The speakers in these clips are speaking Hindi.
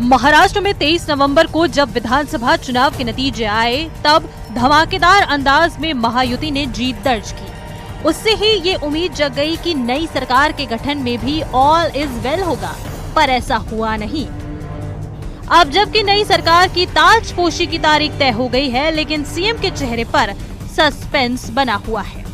महाराष्ट्र में 23 नवंबर को जब विधानसभा चुनाव के नतीजे आए तब धमाकेदार अंदाज में महायुति ने जीत दर्ज की। उससे ही ये उम्मीद जग गई कि नई सरकार के गठन में भी ऑल इज वेल होगा, पर ऐसा हुआ नहीं। अब जबकि नई सरकार की ताजपोशी की तारीख तय हो गई है, लेकिन सीएम के चेहरे पर सस्पेंस बना हुआ है।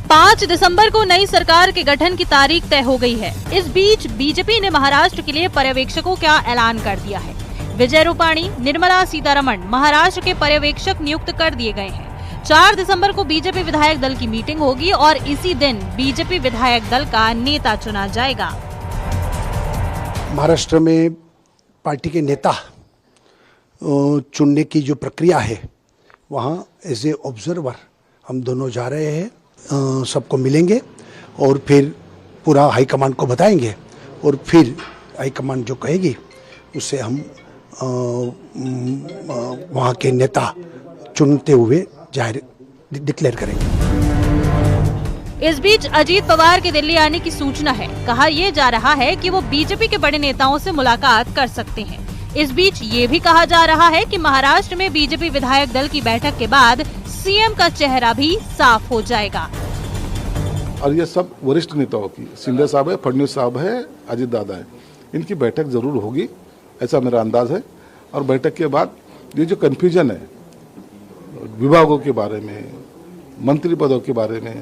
5 दिसंबर को नई सरकार के गठन की तारीख तय हो गई है। इस बीच बीजेपी ने महाराष्ट्र के लिए पर्यवेक्षकों का ऐलान कर दिया है। विजय रूपाणी, निर्मला सीतारमण महाराष्ट्र के पर्यवेक्षक नियुक्त कर दिए गए हैं। 4 दिसंबर को बीजेपी विधायक दल की मीटिंग होगी और इसी दिन बीजेपी विधायक दल का नेता चुना जाएगा। महाराष्ट्र में पार्टी के नेता चुनने की जो प्रक्रिया है, वहाँ एज ए ऑब्जर्वर हम दोनों जा रहे हैं, सबको मिलेंगे और फिर पूरा हाईकमांड को बताएंगे और फिर हाईकमांड जो कहेगी उससे हम वहाँ के नेता चुनते हुए जाहिर डिक्लेयर करेंगे। इस बीच अजीत पवार के दिल्ली आने की सूचना है। कहा यह जा रहा है कि वो बीजेपी के बड़े नेताओं से मुलाकात कर सकते हैं। इस बीच ये भी कहा जा रहा है कि महाराष्ट्र में बीजेपी विधायक दल की बैठक के बाद सीएम का चेहरा भी साफ हो जाएगा। और ये सब वरिष्ठ नेताओं की, शिंदे साहब है, फडणवीस साहब है, अजीत दादा है, इनकी बैठक जरूर होगी, ऐसा मेरा अंदाज है। और बैठक के बाद ये जो कन्फ्यूजन है विभागों के बारे में, मंत्री पदों के बारे में,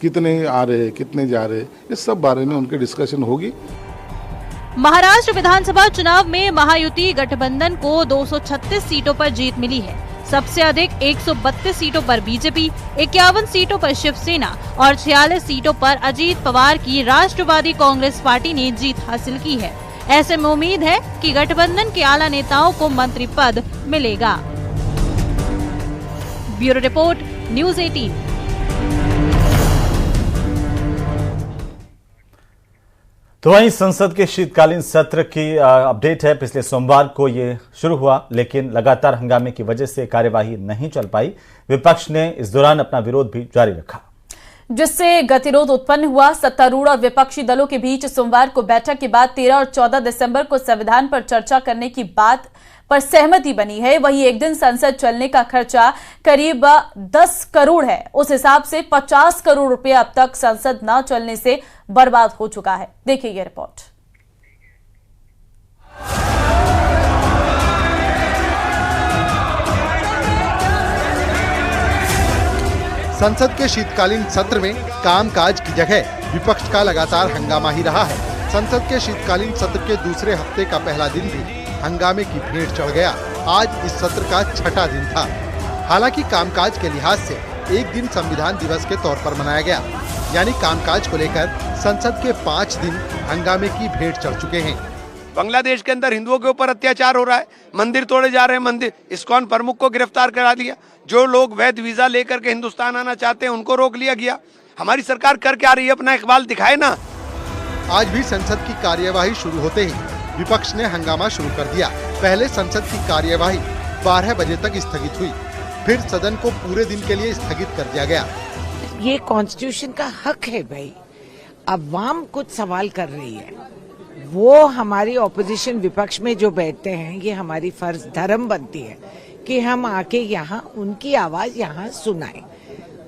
कितने आ रहे कितने जा रहे, इस सब बारे में उनकी डिस्कशन होगी। महाराष्ट्र विधानसभा चुनाव में महायुति गठबंधन को 236 सीटों पर जीत मिली है। सबसे अधिक 132 सीटों पर बीजेपी, 51 सीटों पर शिवसेना और 46 सीटों पर अजीत पवार की राष्ट्रवादी कांग्रेस पार्टी ने जीत हासिल की है। ऐसे में उम्मीद है कि गठबंधन के आला नेताओं को मंत्री पद मिलेगा। Bureau report, news 18। तो वहीं संसद के शीतकालीन सत्र की अपडेट है। पिछले सोमवार को ये शुरू हुआ, लेकिन लगातार हंगामे की वजह से कार्यवाही नहीं चल पाई। विपक्ष ने इस दौरान अपना विरोध भी जारी रखा, जिससे गतिरोध उत्पन्न हुआ। सत्तारूढ़ और विपक्षी दलों के बीच सोमवार को बैठक के बाद 13 और 14 दिसंबर को संविधान पर चर्चा करने की बात पर सहमति बनी है। वहीं एक दिन संसद चलने का खर्चा करीब 10 करोड़ है। उस हिसाब से 50 करोड़ रुपए अब तक संसद न चलने से बर्बाद हो चुका है। देखिए ये रिपोर्ट। संसद के शीतकालीन सत्र में कामकाज की जगह विपक्ष का लगातार हंगामा ही रहा है। संसद के शीतकालीन सत्र के दूसरे हफ्ते का पहला दिन भी हंगामे की भीड़ चढ़ गया। आज इस सत्र का 6ठा दिन था। हालांकि कामकाज के लिहाज से एक दिन संविधान दिवस के तौर पर मनाया गया, यानी कामकाज को लेकर संसद के 5 दिन हंगामे की भीड़ चढ़ चुके हैं। बांग्लादेश के अंदर हिंदुओं के ऊपर अत्याचार हो रहा है, मंदिर तोड़े जा रहे हैं, मंदिर इस्कॉन प्रमुख को गिरफ्तार करा लिया, जो लोग वैध वीजा लेकर के हिंदुस्तान आना चाहते हैं उनको रोक लिया गया। हमारी सरकार कर क्या रही है, अपना इकबाल दिखाए ना। आज भी संसद की कार्यवाही शुरू होते ही विपक्ष ने हंगामा शुरू कर दिया। पहले संसद की कार्यवाही 12 बजे तक स्थगित हुई, फिर सदन को पूरे दिन के लिए स्थगित कर दिया गया। ये कॉन्स्टिट्यूशन का हक है भाई। अवाम कुछ सवाल कर रही है, वो हमारी ऑपोजिशन विपक्ष में जो बैठते हैं, ये हमारी फर्ज धर्म बनती है कि हम आके यहाँ उनकी आवाज यहाँ सुनाएं।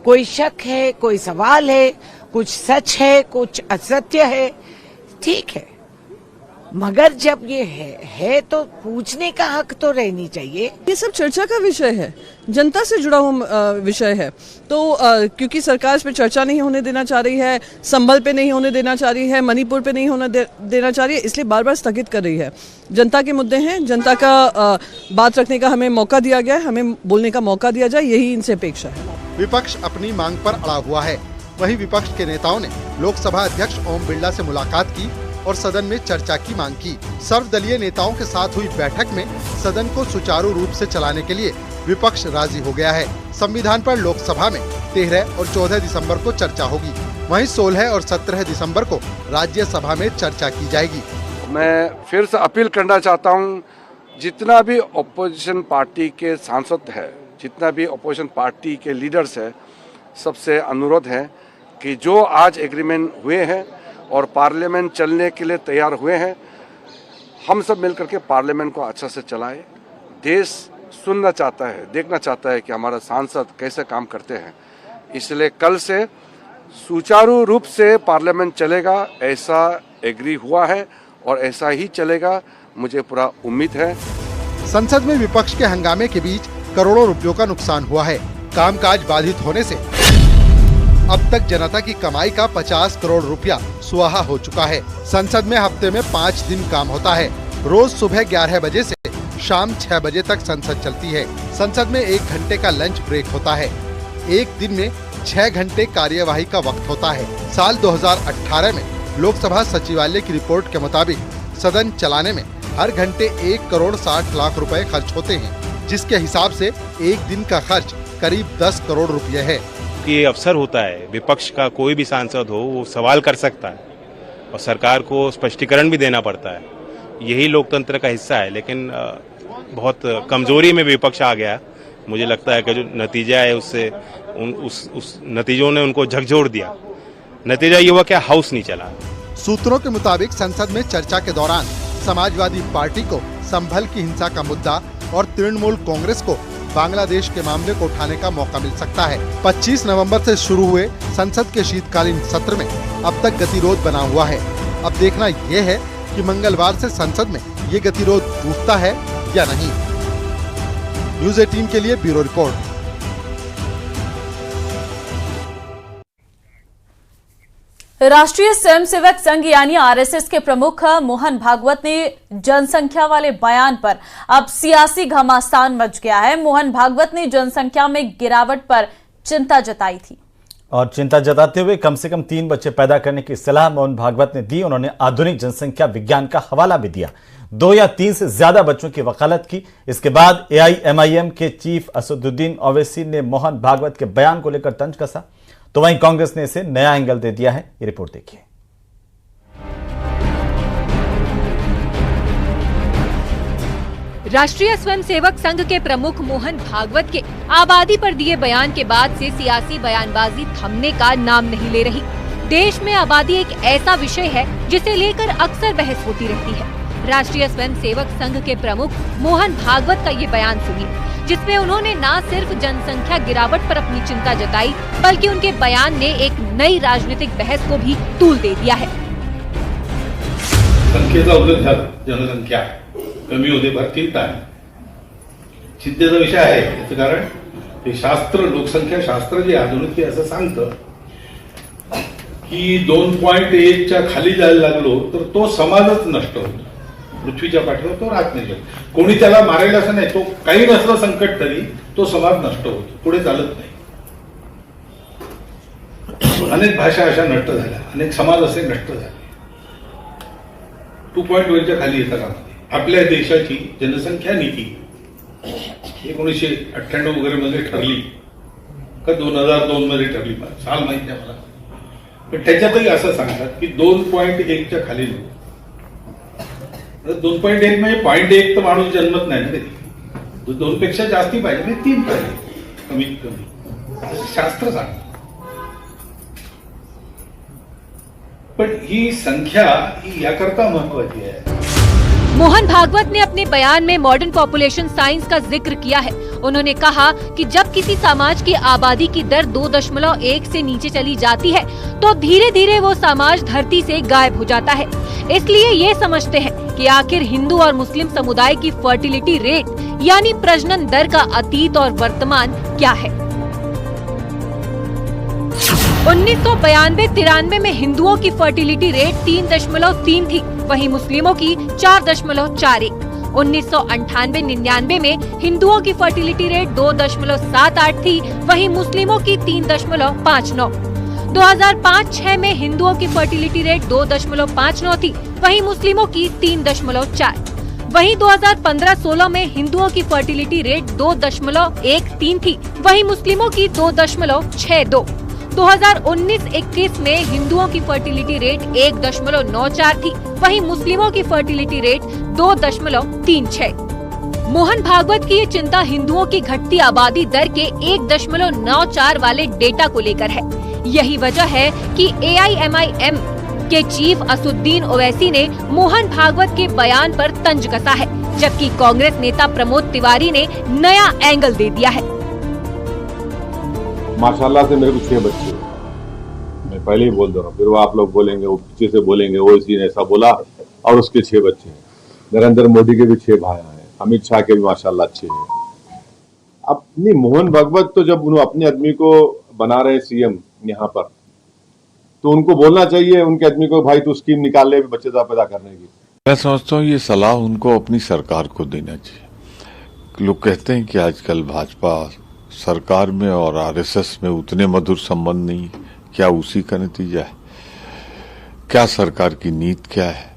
कोई शक है, कोई सवाल है, कुछ सच है, कुछ असत्य है, ठीक है, मगर जब ये है तो पूछने का हक तो रहनी चाहिए। ये सब चर्चा का विषय है, जनता से जुड़ा हुआ विषय है। तो क्योंकि सरकार इस पे चर्चा नहीं होने देना चाह रही है, संभल पे नहीं होने देना चाह रही है, मणिपुर पे नहीं होने देना चाह रही है, इसलिए बार बार स्थगित कर रही है। जनता के मुद्दे हैं, जनता का बात रखने का हमें मौका दिया गया है, हमें बोलने का मौका दिया जाए, यही इनसे अपेक्षा है। विपक्ष अपनी मांग पर अड़ा हुआ है। वहीं विपक्ष के नेताओं ने लोकसभा अध्यक्ष ओम बिरला से मुलाकात की और सदन में चर्चा की मांग की। सर्वदलीय नेताओं के साथ हुई बैठक में सदन को सुचारू रूप से चलाने के लिए विपक्ष राजी हो गया है। संविधान पर लोकसभा में 13 और 14 दिसंबर को चर्चा होगी, वहीं 16 और 17 दिसंबर को राज्यसभा में चर्चा की जाएगी। मैं फिर से अपील करना चाहता हूँ, जितना भी अपोजिशन पार्टी के सांसद है, जितना भी अपोजिशन पार्टी के लीडर्स है, सबसे अनुरोध है कि जो आज एग्रीमेंट हुए हैं और पार्लियामेंट चलने के लिए तैयार हुए हैं, हम सब मिलकर के पार्लियामेंट को अच्छा से चलाए। देश सुनना चाहता है, देखना चाहता है कि हमारा सांसद कैसे काम करते हैं। इसलिए कल से सुचारू रूप से पार्लियामेंट चलेगा, ऐसा एग्री हुआ है और ऐसा ही चलेगा, मुझे पूरा उम्मीद है। संसद में विपक्ष के हंगामे के बीच करोड़ों रुपयों का नुकसान हुआ है। कामकाज बाधित होने से अब तक जनता की कमाई का 50 करोड़ रुपया सुआहा हो चुका है। संसद में हफ्ते में 5 दिन काम होता है। रोज सुबह 11 बजे से शाम 6 बजे तक संसद चलती है। संसद में 1 घंटे का लंच ब्रेक होता है। एक दिन में 6 घंटे कार्यवाही का वक्त होता है। साल 2018 में लोकसभा सचिवालय की रिपोर्ट के मुताबिक सदन चलाने में हर घंटे 1 करोड़ 60 लाख रुपए खर्च होते हैं, जिसके हिसाब से एक दिन का खर्च करीब 10 करोड़ रुपए है। ये अवसर होता है, विपक्ष का कोई भी सांसद हो वो सवाल कर सकता है और सरकार को स्पष्टीकरण भी देना पड़ता है। यही लोकतंत्र का हिस्सा है, लेकिन बहुत कमजोरी में विपक्ष आ गया। मुझे लगता है कि जो नतीजा है उससे उस नतीजों ने उनको झकझोर दिया। नतीजा ये हुआ कि हाउस नहीं चला। सूत्रों के मुताबिक संसद में चर्चा के दौरान समाजवादी पार्टी को संभल की हिंसा का मुद्दा और तृणमूल कांग्रेस को बांग्लादेश के मामले को उठाने का मौका मिल सकता है। 25 नवंबर से शुरू हुए संसद के शीतकालीन सत्र में अब तक गतिरोध बना हुआ है। अब देखना यह है कि मंगलवार से संसद में ये गतिरोध टूटता है या नहीं। न्यूज़ 18 के लिए ब्यूरो रिपोर्ट। राष्ट्रीय स्वयंसेवक संघ यानी आरएसएस के प्रमुख मोहन भागवत ने जनसंख्या वाले बयान पर अब सियासी घमासान मच गया है। मोहन भागवत ने जनसंख्या में गिरावट पर चिंता जताई थी और चिंता जताते हुए कम से कम 3 बच्चे पैदा करने की सलाह मोहन भागवत ने दी। उन्होंने आधुनिक जनसंख्या विज्ञान का हवाला भी दिया। 2 या 3 से ज्यादा बच्चों की वकालत की। इसके बाद AIMIM के चीफ असदुद्दीन ओवैसी ने मोहन भागवत के बयान को लेकर तंज कसा, तो वहीं कांग्रेस ने इसे नया एंगल दे दिया है। ये रिपोर्ट देखिए। राष्ट्रीय स्वयंसेवक संघ के प्रमुख मोहन भागवत के आबादी पर दिए बयान के बाद से सियासी बयानबाजी थमने का नाम नहीं ले रही। देश में आबादी एक ऐसा विषय है जिसे लेकर अक्सर बहस होती रहती है। राष्ट्रीय स्वयंसेवक संघ के प्रमुख मोहन भागवत का ये बयान सुनिए, जिसमें उन्होंने न सिर्फ जनसंख्या गिरावट पर अपनी चिंता जताई, बल्कि उनके बयान ने एक नई राजनीतिक बहस को भी तूल दे दिया है। संख्येचा उल्लेख झाला, जनसंख्या कमी होते फार चिंता आहे। चिंतेचा विषय आहे याचं कारण हे शास्त्र, लोकसंख्या शास्त्र जे आधुनिक ते असं सांगतं की 2.1 च्या खाली जायला लागलो तर तो समाजच नष्ट होतो। पृथ्वीच्या पाठीवर तो राहत नाही। कोणी त्याला मारेल असं नाही, तो काही नसलं संकट तरी तो समाज नष्ट होतो, पुढे चालत नाही। अनेक भाषा अशा नष्ट झाल्या, अनेक समाज असे नष्ट झाले। 2.1 च्या खाली येता कामा नये। आपल्या देशाची जनसंख्या नीती 1998 वगैरे मध्ये ठरली का 2002 मध्ये ठरली, साल माहिती आहे मला, पण त्याच्यातही असं सांगतात की 2.1 च्या खाली 2.1 म्हणजे 0.1 तर माणूस जन्मत नाही ना कधी, 2 पेक्षा जास्ती पाहिजे, म्हणजे 3 पाहिजे कमीत कमी, असं शास्त्र सांगतं। पण ही संख्या ही याकरता महत्वाची आहे। मोहन भागवत ने अपने बयान में मॉडर्न पॉपुलेशन साइंस का जिक्र किया है। उन्होंने कहा कि जब किसी समाज की आबादी की दर 2.1 से नीचे चली जाती है तो धीरे धीरे वो समाज धरती से गायब हो जाता है। इसलिए ये समझते हैं कि आखिर हिंदू और मुस्लिम समुदाय की फर्टिलिटी रेट यानी प्रजनन दर का अतीत और वर्तमान क्या है। 1992-93 में हिंदुओं की फर्टिलिटी रेट 3.3 थी, वहीं मुस्लिमों की 4.41। 1998-99 में हिंदुओं की फर्टिलिटी रेट 2.78 थी, वहीं मुस्लिमों की 3.59। 2005-06 में हिंदुओं की फर्टिलिटी रेट 2.59 थी, वहीं मुस्लिमों की 3.4। वहीं 2015-16 में हिंदुओं की फर्टिलिटी रेट 2.13 थी, वहीं मुस्लिमों की 2.62। 2019-21 में हिंदुओं की फर्टिलिटी रेट 1.94 थी, वहीं मुस्लिमों की फर्टिलिटी रेट 2.36। मोहन भागवत की ये चिंता हिंदुओं की घटती आबादी दर के 1.94 वाले डेटा को लेकर है। यही वजह है कि AIMIM के चीफ असुद्दीन ओवैसी ने मोहन भागवत के बयान पर तंज कसा है, जबकि कांग्रेस नेता प्रमोद तिवारी ने नया एंगल दे दिया है। माशाल्लाह से मेरे को 6 बच्चे, मैं पहले ही बोल दे रहा हूँ, फिर वो आप लोग बोलेंगे, वो पीछे से बोलेंगे वो इसी ने ऐसा बोला, और उसके 6 बच्चे हैं। नरेंद्र मोदी के भी 6 भाई हैं, अमित शाह के भी माशाल्लाह अच्छे हैं। अब नहीं, मोहन भागवत तो जब उन्होंने अपने आदमी को बना रहे सीएम यहाँ पर, तो उनको बोलना चाहिए उनके आदमी को, भाई तू स्कीम निकाल ले बच्चेदार पैदा करने की। मैं समझता हूँ ये सलाह उनको अपनी सरकार को देना चाहिए। लोग कहते हैं कि आजकल भाजपा सरकार में और आरएसएस में उतने मधुर संबंध नहीं, क्या उसी का नतीजा है? क्या सरकार की नीति क्या है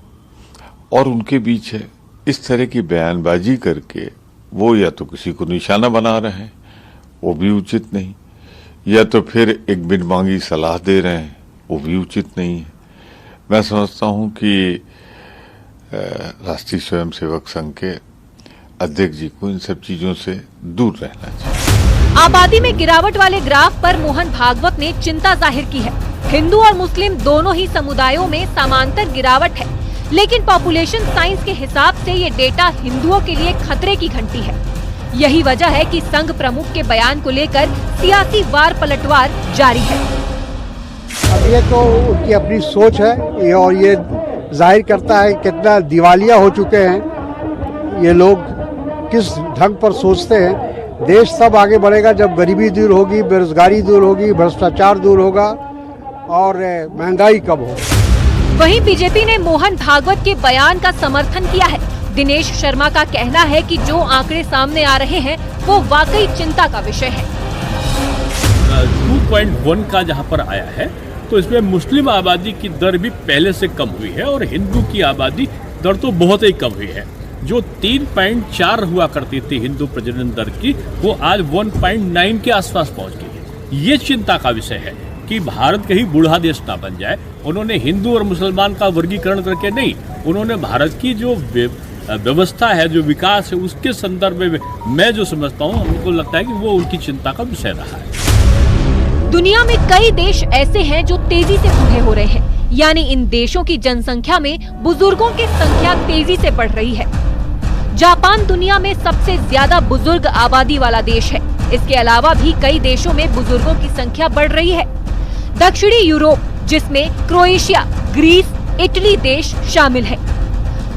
और उनके बीच है? इस तरह की बयानबाजी करके वो या तो किसी को निशाना बना रहे हैं, वो भी उचित नहीं, या तो फिर एक बिन मांगी सलाह दे रहे हैं, वो भी उचित नहीं है। मैं समझता हूं कि राष्ट्रीय स्वयंसेवक संघ के अध्यक्ष जी को इन सब चीजों से दूर रहना चाहिए। आबादी में गिरावट वाले ग्राफ पर मोहन भागवत ने चिंता जाहिर की है। हिंदू और मुस्लिम दोनों ही समुदायों में समांतर गिरावट है, लेकिन पॉपुलेशन साइंस के हिसाब से ये डेटा हिंदुओं के लिए खतरे की घंटी है। यही वजह है कि संघ प्रमुख के बयान को लेकर सियासी वार पलटवार जारी है। अब ये तो उनकी अपनी सोच है और ये जाहिर करता है कितना दिवालिया हो चुके हैं ये लोग, किस ढंग पर सोचते हैं। देश तब आगे बढ़ेगा जब गरीबी दूर होगी, बेरोजगारी दूर होगी, भ्रष्टाचार दूर होगा और महंगाई कम होगी। वहीं बीजेपी ने मोहन भागवत के बयान का समर्थन किया है। दिनेश शर्मा का कहना है कि जो आंकड़े सामने आ रहे हैं वो वाकई चिंता का विषय है। 2.1 का जहां पर आया है तो इसमें मुस्लिम आबादी की दर भी पहले से कम हुई है और हिंदू की आबादी दर तो बहुत ही कम हुई है। जो 3.4 हुआ करती थी हिंदू प्रजनन दर की, वो आज 1.9 के आसपास पहुंच गई है। ये चिंता का विषय है कि भारत कहीं बूढ़ा देश ना बन जाए। उन्होंने हिंदू और मुसलमान का वर्गीकरण करके नहीं, उन्होंने भारत की जो व्यवस्था है, जो विकास है, उसके संदर्भ में मैं जो समझता हूँ, हमको लगता है कि वो उनकी चिंता का विषय रहा है। दुनिया में कई देश ऐसे हैं जो तेजी से बूढ़े हो रहे हैं, यानी इन देशों की जनसंख्या में बुजुर्गों की संख्या तेजी से बढ़ रही है। जापान दुनिया में सबसे ज्यादा बुजुर्ग आबादी वाला देश है। इसके अलावा भी कई देशों में बुजुर्गों की संख्या बढ़ रही है। दक्षिणी यूरोप, जिसमें क्रोएशिया, ग्रीस, इटली देश शामिल है।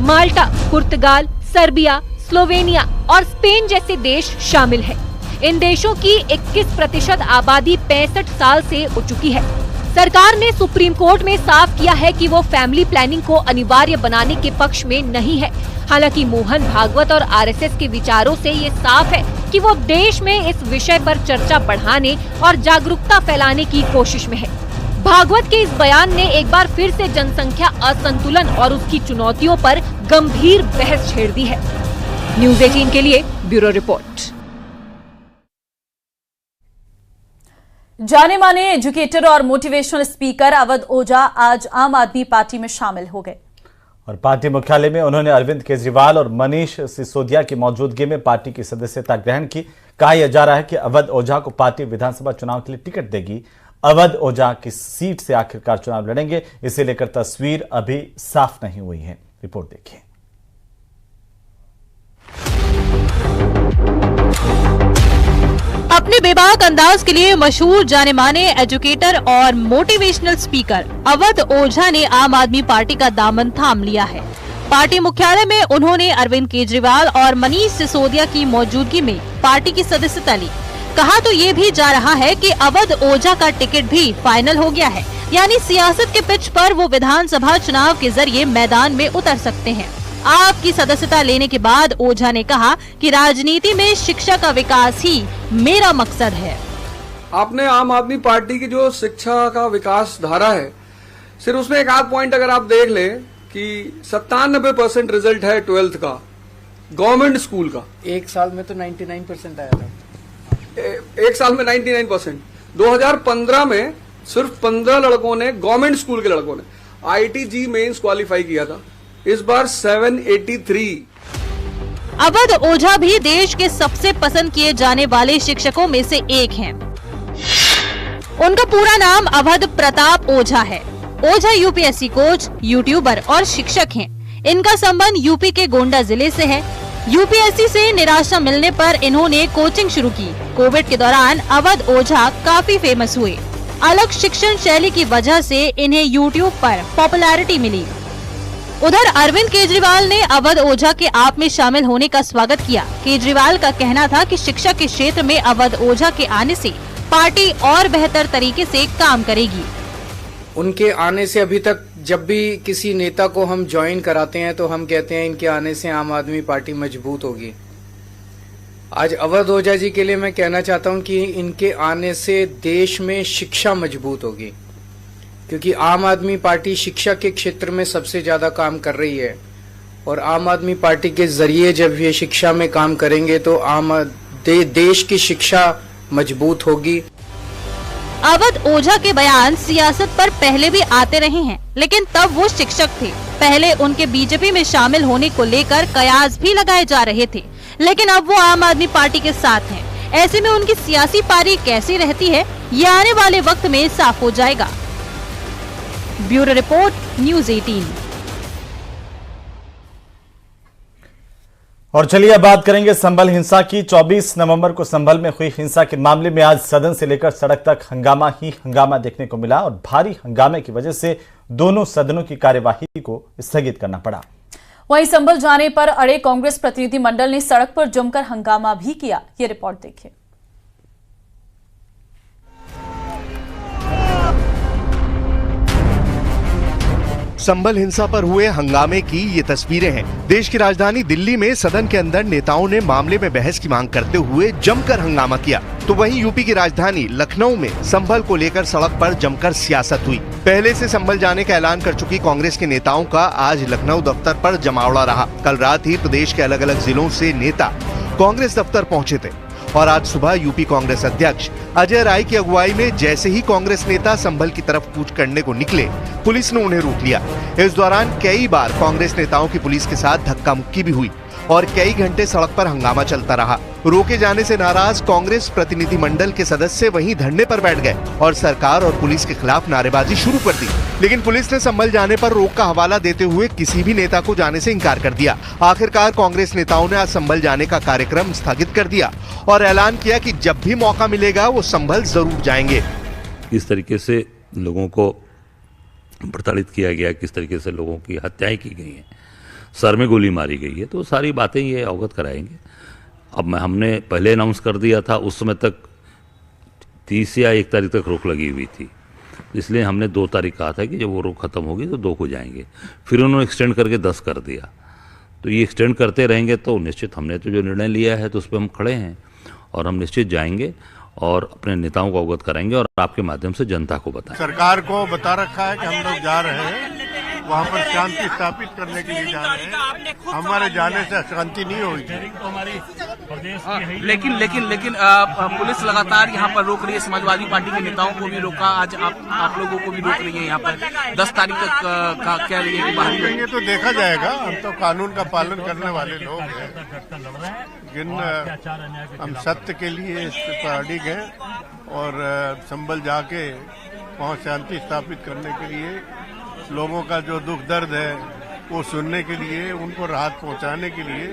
माल्टा, पुर्तगाल, सर्बिया, स्लोवेनिया और स्पेन जैसे देश शामिल है। इन देशों की 21% आबादी 65 साल से हो चुकी है। सरकार ने सुप्रीम कोर्ट में साफ किया है कि वो फैमिली प्लानिंग को अनिवार्य बनाने के पक्ष में नहीं है। हालांकि मोहन भागवत और आरएसएस के विचारों से ये साफ है कि वो देश में इस विषय पर चर्चा बढ़ाने और जागरूकता फैलाने की कोशिश में है। भागवत के इस बयान ने एक बार फिर से जनसंख्या असंतुलन और उसकी चुनौतियों पर गंभीर बहस छेड़ दी है। न्यूज़ 18 के लिए ब्यूरो रिपोर्ट। जाने माने एजुकेटर और मोटिवेशनल स्पीकर अवध ओझा आज आम आदमी पार्टी में शामिल हो गए और पार्टी मुख्यालय में उन्होंने अरविंद केजरीवाल और मनीष सिसोदिया की मौजूदगी में पार्टी की सदस्यता ग्रहण की। कहा यह जा रहा है कि अवध ओझा को पार्टी विधानसभा चुनाव के लिए टिकट देगी। अवध ओझा किस सीट से आखिरकार चुनाव लड़ेंगे, इसे लेकर तस्वीर अभी साफ नहीं हुई है। रिपोर्ट देखिए। अपने बेबाक अंदाज के लिए मशहूर जाने माने एजुकेटर और मोटिवेशनल स्पीकर अवध ओझा ने आम आदमी पार्टी का दामन थाम लिया है। पार्टी मुख्यालय में उन्होंने अरविंद केजरीवाल और मनीष सिसोदिया की मौजूदगी में पार्टी की सदस्यता ली। कहा तो ये भी जा रहा है कि अवध ओझा का टिकट भी फाइनल हो गया है, यानी सियासत के पिच पर वो विधानसभा चुनाव के जरिए मैदान में उतर सकते हैं। आपकी सदस्यता लेने के बाद ओझा ने कहा कि राजनीति में शिक्षा का विकास ही मेरा मकसद है। आपने आम आदमी पार्टी की जो शिक्षा का विकास धारा है, सिर्फ उसमें एक आध पॉइंट अगर आप देख ले कि 97% रिजल्ट है 12th का गवर्नमेंट स्कूल का। एक साल में तो 99% आया था। एक साल में 99%। 2015 में सिर्फ 15 लड़कों ने, गवर्नमेंट स्कूल के लड़कों ने IIT मेंस क्वालिफाई किया था। इस बार 783। अवध ओझा भी देश के सबसे पसंद किए जाने वाले शिक्षकों में से एक हैं। उनका पूरा नाम अवध प्रताप ओझा है। ओझा यूपीएससी कोच, यूट्यूबर और शिक्षक हैं। इनका संबंध यूपी के गोंडा जिले से है। यूपीएससी से निराशा मिलने पर इन्होंने कोचिंग शुरू की। कोविड के दौरान अवध ओझा काफी फेमस हुए। अलग शिक्षण शैली की वजह से इन्हें यूट्यूब पर पॉपुलैरिटी मिली। उधर अरविंद केजरीवाल ने अवध ओझा के आप में शामिल होने का स्वागत किया। केजरीवाल का कहना था कि शिक्षा के क्षेत्र में अवध ओझा के आने से पार्टी और बेहतर तरीके से काम करेगी। उनके आने से अभी तक जब भी किसी नेता को हम ज्वाइन कराते हैं तो हम कहते हैं इनके आने से आम आदमी पार्टी मजबूत होगी। आज अवध ओझा जी के लिए मैं कहना चाहता हूं कि इनके आने से देश में शिक्षा मजबूत होगी, क्योंकि आम आदमी पार्टी शिक्षा के क्षेत्र में सबसे ज्यादा काम कर रही है और आम आदमी पार्टी के जरिए जब ये शिक्षा में काम करेंगे तो देश की शिक्षा मजबूत होगी। अवध ओझा के बयान सियासत पर पहले भी आते रहे हैं, लेकिन तब वो शिक्षक थे। पहले उनके बीजेपी में शामिल होने को लेकर कयास भी लगाए जा रहे थे, लेकिन अब वो आम आदमी पार्टी के साथ हैं। ऐसे में उनकी सियासी पारी कैसी रहती है, ये आने वाले वक्त में साफ हो जाएगा। Bureau report, news 18। और चलिए अब बात करेंगे संभल हिंसा की। 24 नवंबर को संभल में हुई हिंसा के मामले में आज सदन से लेकर सड़क तक हंगामा ही हंगामा देखने को मिला और भारी हंगामे की वजह से दोनों सदनों की कार्यवाही को स्थगित करना पड़ा। वहीं संभल जाने पर अड़े कांग्रेस प्रतिनिधि मंडल ने सड़क पर जमकर हंगामा भी किया। ये रिपोर्ट देखिए। संभल हिंसा पर हुए हंगामे की ये तस्वीरें हैं। देश की राजधानी दिल्ली में सदन के अंदर नेताओं ने मामले में बहस की मांग करते हुए जमकर हंगामा किया, तो वहीं यूपी की राजधानी लखनऊ में संभल को लेकर सड़क पर जमकर सियासत हुई। पहले से संभल जाने का ऐलान कर चुकी कांग्रेस के नेताओं का आज लखनऊ दफ्तर पर जमावड़ा रहा। कल रात ही प्रदेश के अलग अलग जिलों से नेता कांग्रेस दफ्तर पहुंचे थे और आज सुबह यूपी कांग्रेस अध्यक्ष अजय राय की अगुवाई में जैसे ही कांग्रेस नेता संभल की तरफ कूच करने को निकले, पुलिस ने उन्हें रोक लिया। इस दौरान कई बार कांग्रेस नेताओं की पुलिस के साथ धक्का मुक्की भी हुई और कई घंटे सड़क पर हंगामा चलता रहा। रोके जाने से नाराज कांग्रेस प्रतिनिधि मंडल के सदस्य वहीं धरने पर बैठ गए और सरकार और पुलिस के खिलाफ नारेबाजी शुरू कर दी, लेकिन पुलिस ने संभल जाने पर रोक का हवाला देते हुए किसी भी नेता को जाने से इनकार कर दिया। आखिरकार कांग्रेस नेताओं ने आज संभल जाने का कार्यक्रम स्थगित कर दिया और ऐलान किया कि जब भी मौका मिलेगा वो संभल जरूर जाएंगे। किस तरीके से लोगों को प्रताड़ित किया गया, किस तरीके से लोगों की हत्याएं की गई हैं, सर में गोली मारी गई है, तो सारी बातें ये अवगत कराएंगे। अब हमने पहले अनाउंस कर दिया था, उस समय तक 30 या 1 तारीख तक रोक लगी हुई थी, इसलिए हमने 2 तारीख कहा था कि जब वो रोक खत्म होगी तो 2 को जाएंगे। फिर उन्होंने एक्सटेंड करके 10 कर दिया, तो ये एक्सटेंड करते रहेंगे तो निश्चित हमने तो जो निर्णय लिया है तो उस पर हम खड़े हैं और हम निश्चित जाएंगे और अपने नेताओं को अवगत कराएंगे और आपके माध्यम से जनता को बताएं। सरकार को बता रखा है कि हम लोग जा रहे हैं, वहाँ पर शांति स्थापित करने के लिए जा रहे हैं। हमारे जाने से शांति नहीं होगी। लेकिन पुलिस लगातार यहाँ पर रोक रही है। समाजवादी पार्टी के नेताओं को भी रोका, आज आप लोगों को भी रोक रही है यहाँ पर 10 तारीख तक का कह रही है कि बाहर जाएंगे तो देखा जाएगा। हम तो कानून का पालन करने वाले लोग हैं, लेकिन हम सत्य के लिए इस पर अडिग हैं और संभल जाके वहाँ शांति स्थापित करने के लिए, लोगों का जो दुख दर्द है वो सुनने के लिए, उनको राहत पहुंचाने के लिए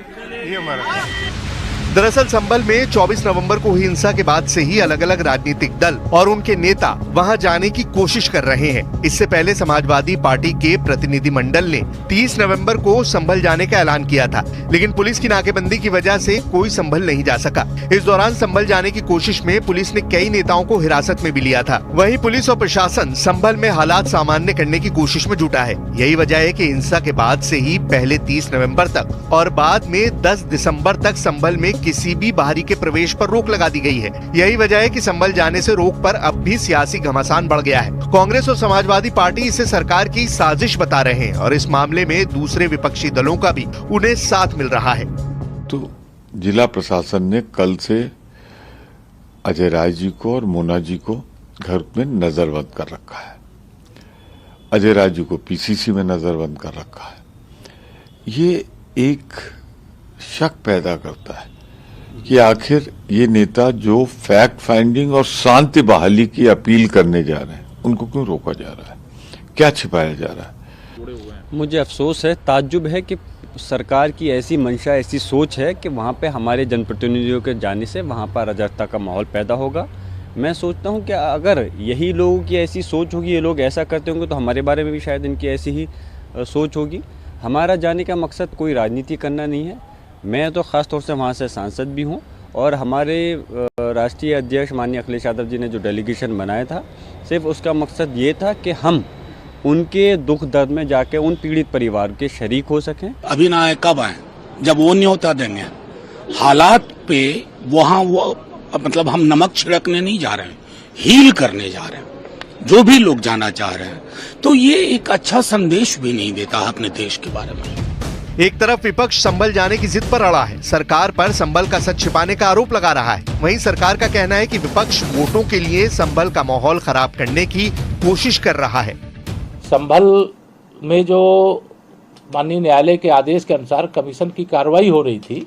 ये हमारा काम है। दरअसल संभल में 24 नवंबर को हुई हिंसा के बाद से ही अलग अलग राजनीतिक दल और उनके नेता वहां जाने की कोशिश कर रहे हैं। इससे पहले समाजवादी पार्टी के प्रतिनिधि मंडल ने 30 नवंबर को संभल जाने का ऐलान किया था, लेकिन पुलिस की नाकेबंदी की वजह से कोई संभल नहीं जा सका। इस दौरान संभल जाने की कोशिश में पुलिस ने कई नेताओं को हिरासत में भी लिया था। वहीं पुलिस और प्रशासन संभल में हालात सामान्य करने की कोशिश में जुटा है। यही वजह है कि हिंसा के बाद से ही पहले 30 नवम्बर तक और बाद में 10 दिसम्बर तक संभल में किसी भी बाहरी के प्रवेश पर रोक लगा दी गई है। यही वजह है कि संभल जाने से रोक पर अब भी सियासी घमासान बढ़ गया है। कांग्रेस और समाजवादी पार्टी इसे सरकार की साजिश बता रहे हैं और इस मामले में दूसरे विपक्षी दलों का भी उन्हें साथ मिल रहा है। तो जिला प्रशासन ने कल से अजय राय जी को और मोना जी को घर में नजरबंद कर रखा है। अजय राय जी को पीसीसी में नजरबंद कर रखा है। ये एक शक पैदा करता है कि आखिर ये नेता जो फैक्ट फाइंडिंग और शांति बहाली की अपील करने जा रहे हैं, उनको क्यों रोका जा रहा है, क्या छिपाया जा रहा है? मुझे अफसोस है, ताज्जुब है कि सरकार की ऐसी मंशा, ऐसी सोच है कि वहाँ पे हमारे जनप्रतिनिधियों के जाने से वहाँ पर अराजकता का माहौल पैदा होगा। मैं सोचता हूँ कि अगर यही लोगों की ऐसी सोच होगी, ये लोग ऐसा करते होंगे, तो हमारे बारे में भी शायद इनकी ऐसी ही सोच होगी। हमारा जाने का मकसद कोई राजनीति करना नहीं है। मैं तो ख़ास तौर से वहाँ से सांसद भी हूँ, और हमारे राष्ट्रीय अध्यक्ष माननीय अखिलेश यादव जी ने जो डेलीगेशन बनाया था, सिर्फ उसका मकसद ये था कि हम उनके दुख दर्द में जाके उन पीड़ित परिवार के शरीक हो सकें। अभी ना आए, कब आए? जब वो न्योता देंगे। हालात पे वहाँ वो मतलब हम नमक छिड़कने नहीं जा रहे हैं, हील करने जा रहे हैं, जो भी लोग जाना चाह रहे हैं। तो ये एक अच्छा संदेश भी नहीं देता अपने देश के बारे में। एक तरफ विपक्ष संभल जाने की जिद पर अड़ा है, सरकार पर संभल का सच छिपाने का आरोप लगा रहा है। वहीं सरकार का कहना है कि विपक्ष वोटों के लिए संभल का माहौल खराब करने की कोशिश कर रहा है। संभल में जो माननीय न्यायालय के आदेश के अनुसार कमीशन की कार्रवाई हो रही थी,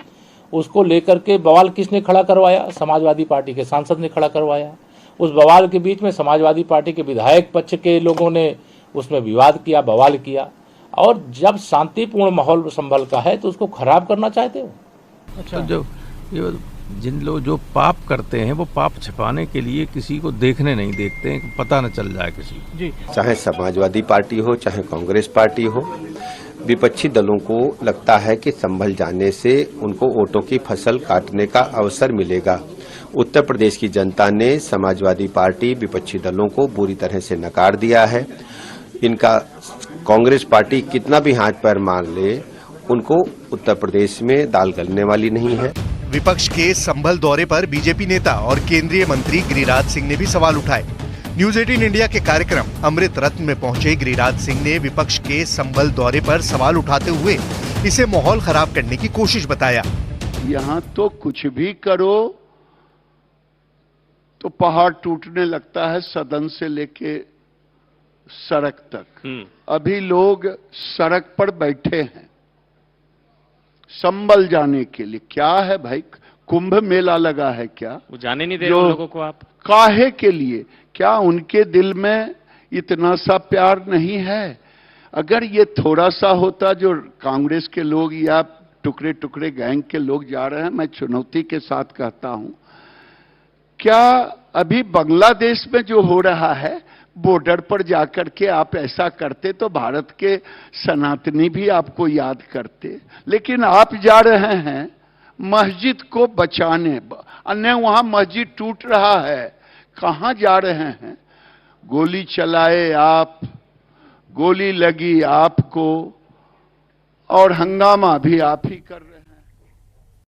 उसको लेकर के बवाल किसने खड़ा करवाया? समाजवादी पार्टी के सांसद ने खड़ा करवाया। उस बवाल के बीच में समाजवादी पार्टी के विधायक पक्ष के लोगों ने उसमें विवाद किया, बवाल किया, और जब शांतिपूर्ण माहौल संभल का है तो उसको खराब करना चाहते हो। अच्छा, जो जिन लोग जो पाप करते हैं वो पाप छिपाने के लिए किसी को देखने नहीं देखते हैं, पता न चल जाए किसी को। जी, चाहे समाजवादी पार्टी हो, चाहे कांग्रेस पार्टी हो, विपक्षी दलों को लगता है कि संभल जाने से उनको वोटों की फसल काटने का अवसर मिलेगा। उत्तर प्रदेश की जनता ने समाजवादी पार्टी, विपक्षी दलों को बुरी तरह से नकार दिया है। इनका कांग्रेस पार्टी कितना भी हाथ पैर मार ले, उनको उत्तर प्रदेश में दाल गलने वाली नहीं है। विपक्ष के संभल दौरे पर बीजेपी नेता और केंद्रीय मंत्री गिरिराज सिंह ने भी सवाल उठाए। न्यूज 18 इंडिया के कार्यक्रम अमृत रत्न में पहुंचे गिरिराज सिंह ने विपक्ष के संभल दौरे पर सवाल उठाते हुए इसे माहौल खराब करने की कोशिश बताया। यहाँ तो कुछ भी करो तो पहाड़ टूटने लगता है, सदन से लेके सड़क तक। अभी लोग सड़क पर बैठे हैं संभल जाने के लिए। क्या है भाई, कुंभ मेला लगा है क्या? वो जाने नहीं दे रहे लोगों को आप। काहे के लिए? क्या उनके दिल में इतना सा प्यार नहीं है? अगर ये थोड़ा सा होता, जो कांग्रेस के लोग या टुकड़े टुकड़े गैंग के लोग जा रहे हैं, मैं चुनौती के साथ कहता हूं, क्या अभी बांग्लादेश में जो हो रहा है, बॉर्डर पर जाकर के आप ऐसा करते तो भारत के सनातनी भी आपको याद करते। लेकिन आप जा रहे हैं मस्जिद को बचाने, अन्य वहां मस्जिद टूट रहा है, कहां जा रहे हैं? गोली चलाए आप, गोली लगी आपको, और हंगामा भी आप ही कर रहे हैं।